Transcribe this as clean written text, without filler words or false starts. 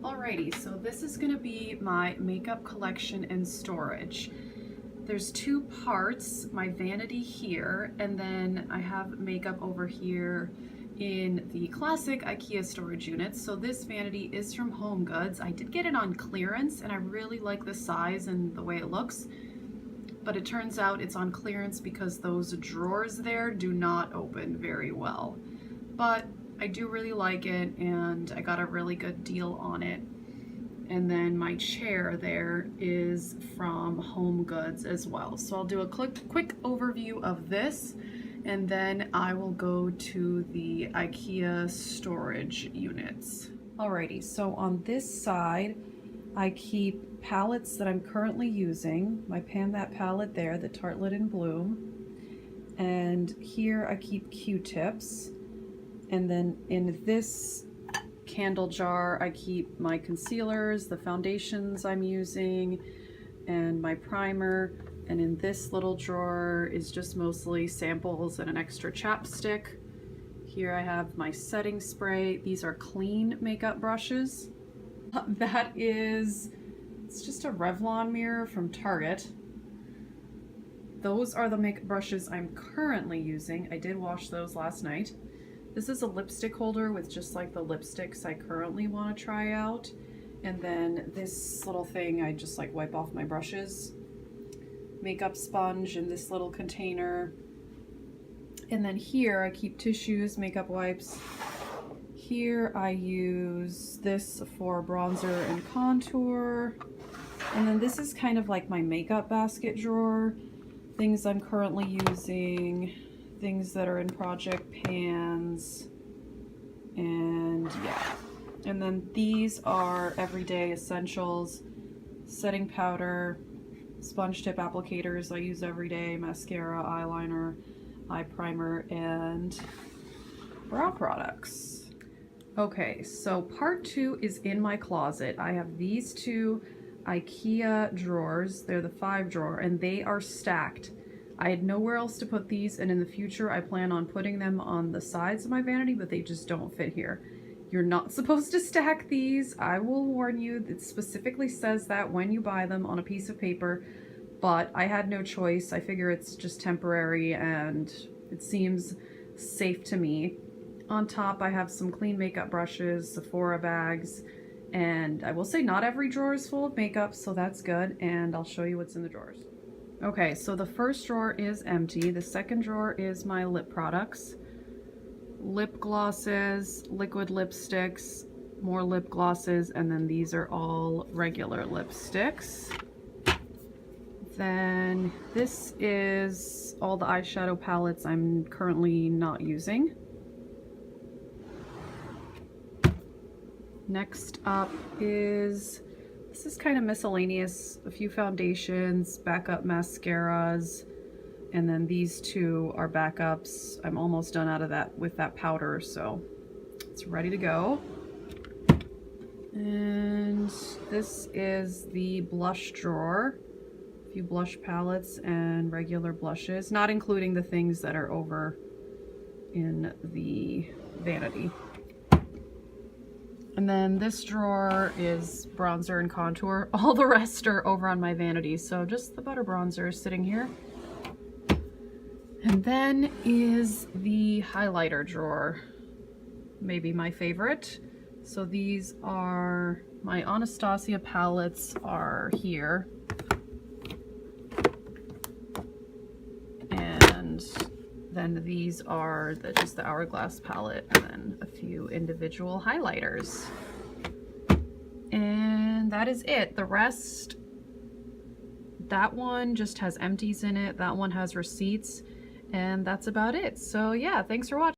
Alrighty, so this is going to be my makeup collection and storage. There's two parts, my vanity here, and then I have makeup over here in the classic IKEA storage units. So this vanity is from Home Goods. I did get it on clearance and I really like the size and the way it looks, but it turns out it's on clearance because those drawers there do not open very well. But I do really like it and I got a really good deal on it. And then my chair there is from Home Goods as well. So I'll do a quick overview of this and then I will go to the IKEA storage units. Alrighty, so on this side I keep palettes that I'm currently using. My Pan That palette there, the Tartelette in Bloom. And here I keep Q-tips. And then in this candle jar, I keep my concealers, the foundations I'm using, and my primer. And in this little drawer is just mostly samples and an extra chapstick. Here I have my setting spray. These are clean makeup brushes. It's just a Revlon mirror from Target. Those are the makeup brushes I'm currently using. I did wash those last night. This is a lipstick holder with just like the lipsticks I currently want to try out. And then this little thing, I just like wipe off my brushes. Makeup sponge in this little container. And then here I keep tissues, makeup wipes. Here I use this for bronzer and contour. And then this is kind of like my makeup basket drawer. Things I'm currently using. Things that are in project pans, and yeah. And then these are everyday essentials: setting powder, sponge tip applicators I use every day, mascara, eyeliner, eye primer, and brow products. Okay, so part 2 is in my closet. I have these two IKEA drawers. They're the 5 drawer and they are stacked. I had nowhere else to put these, and in the future I plan on putting them on the sides of my vanity, but they just don't fit here. You're not supposed to stack these. I will warn you, it specifically says that when you buy them on a piece of paper, but I had no choice. I figure it's just temporary and it seems safe to me. On top I have some clean makeup brushes, Sephora bags, and I will say not every drawer is full of makeup, so that's good, and I'll show you what's in the drawers. Okay, so the first drawer is empty. The second drawer is my lip products. Lip glosses, liquid lipsticks, more lip glosses, and then these are all regular lipsticks. Then this is all the eyeshadow palettes I'm currently not using. Next up is, this is kind of miscellaneous, a few foundations, backup mascaras, and then these two are backups. I'm almost done out of that with that powder, so it's ready to go. And this is the blush drawer, a few blush palettes and regular blushes, not including the things that are over in the vanity. And then this drawer is bronzer and contour. All the rest are over on my vanity, so just the butter bronzer is sitting here. And then is the highlighter drawer, maybe my favorite. So these are my Anastasia palettes are here. And then these are just the Hourglass palette, and then a few individual highlighters. And that is it. The rest, that one just has empties in it. That one has receipts, and that's about it. So yeah, thanks for watching.